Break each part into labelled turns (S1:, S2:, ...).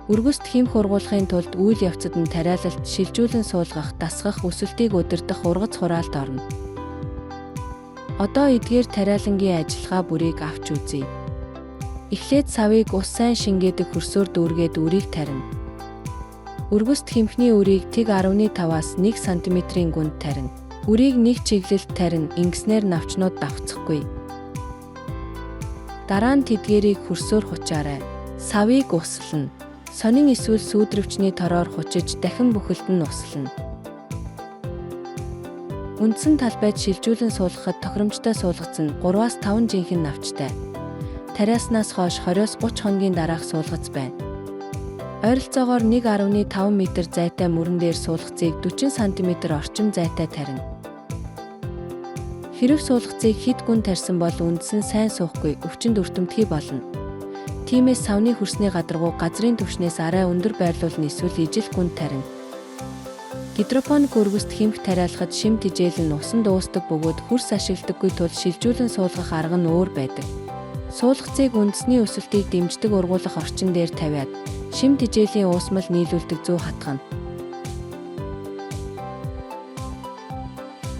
S1: Өргөст хэмх ургуулахын тулд үйл явцад нь тариалалт, шилжүүлэн суулгах, дасгах, өсөлтийг удирдах ургац хураалт орно. Одоо эдгээр тариалангийн ажиллагаа бүрийг авч үзье. Эхлээд савыг ус сайн шингээдэг хөрсөөр дүүргээд үрийг тарина. Өргөст хэмхний үрийг тэг 15-аас 1 см-ийн гүнд тарина. Үрийг нэг чиглэлд тарина, ингэснээр навчнууд давцахгүй. Дараа нь тэдгээрийг хөрсөөр хучаарай. Савыг услана. Сонин эсвэл сүүдрөвчний тороор хучиж дахин бүхэлд нь услана. Үндсэн талбайд шилжүүлэн суулгахад тохиромжтой суулгац нь 3-аас 5 жинхэнэ навчтай. Тариаснаас хойш 20-30 хоногийн дараах суулгац байна. Ойролцоогоор 1.5 м зайтай мөрөн дээр суулгацыг 40 см орчим зайтай тарина. Хэрэв суулгацыг хэд гүн тарьсан бол үндсэн сайн суухгүй, өвчнөд өртөмтгий болно. Тиймээс савны хөрсний гадаргуу газрын түвшнээс арай өндөр байрлуулна, эсвэл ижил гүнд тарина. Гидропоник өргөст хэмх тариалахад шим тижээл нь усан дуустдаг бөгөөд хөрс ашигладаггүй тул шилжүүлэн суулгах арга нь өөр байдаг. Суулгацыг үндэсний өсөлтийг дэмждэг ургуулах орчин дээр тавиад шим тижээлийн уусмал нийлүүлдэг 100 хатгана.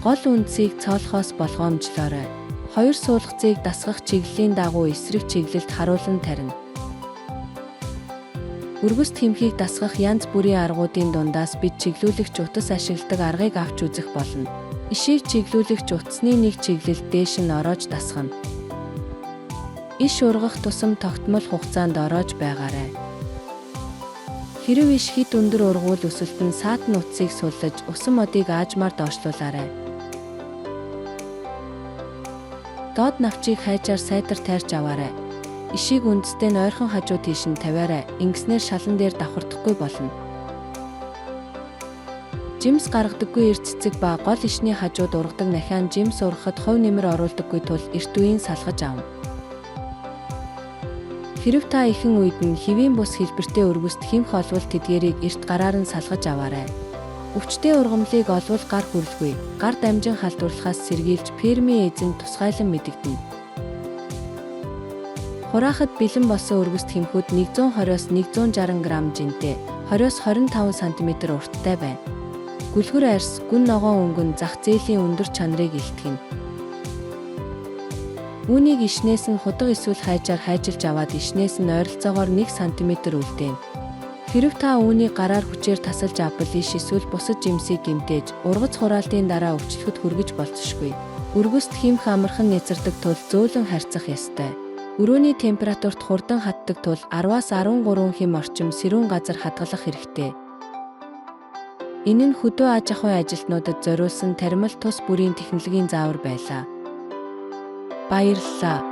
S1: Гол үндсийг цоолохоос болгоомжлоорой. 2 суулгацыг дасгах чиглэлийн дагуу эсрэг чиглэлд харуулан тарина. Өргөст хэмхийг дасгах янз бүрийн аргуудын дундаас бид чиглүүлэгч утас ашигладаг аргыг авч үзэх болно. Ишийг чиглүүлэгч утасны нэг чиглэлд дээш нь ороож дасгана. Иш ургах тусам тогтмол хугацаанд ороож байгаарай. Хэрэв иш хит өндөр ургуул өсөлтөн саатан утсыг суллаж, усан модыг аажмаар доошлуулаарай. Доод навчийг хайчаар сайтар тайрч аваарай. Ишийг үндэстэй нь ойрхон хажуу тийш нь тавиарай. Ингэснээр шалан дээр давхардахгүй болно. Жимс гаргадаггүй эрт цэцэг ба гол ишний хажууд ургадаг нахиан жимс ургахад хувь нэмэр оруулдаггүй тул эрт үеийн салгаж авна. Хэрэв та ихэнх үед нь хэвийн бус хэлбэртэй өргөст хэмх олвол тэдгээрийг эрт гараар нь салгаж аваарай. Өвчтэй ургамлыг олвол гар хүрэлгүй, гар дамжин халдварлахаас сэргийлж перми эзэн тусгайлан мэдэгдэнэ. Хураахад бэлэн болсон өргөст хэмхүүд 120-оос 160 г жинтэй, 20-оос 25 см урттай байна. Гүлгэр арьс, гүн ногоон өнгөн зах зээлийн өндөр чанарыг илтгэнэ. Үүнийг ишнээс нь худаг эсвэл хайжаар хайжилж аваад ишнээс нь ойролцоогоор 1 см үлдээнэ. Хэрэв та үүнийг гараар хүчээр тасалж авбал иш эсвэл бусад жимсийг гэмтээж, ургац хураалтын дараа өвчлөхөд хүргэж болцсошгүй. Өргөст хэмх амархан нэцэрдэг тул зөөлөн харьцах ёстой. Өрөөний температурт хурдан хатдаг тул 10-аас 13 хэм орчим сэрүүн газар хадгалах хэрэгтэй. Энэ нь хөдөө аж ахуйн ажилтнуудад зориулсан таримал тус бүрийн технологийн заавар байлаа. Баярлалаа.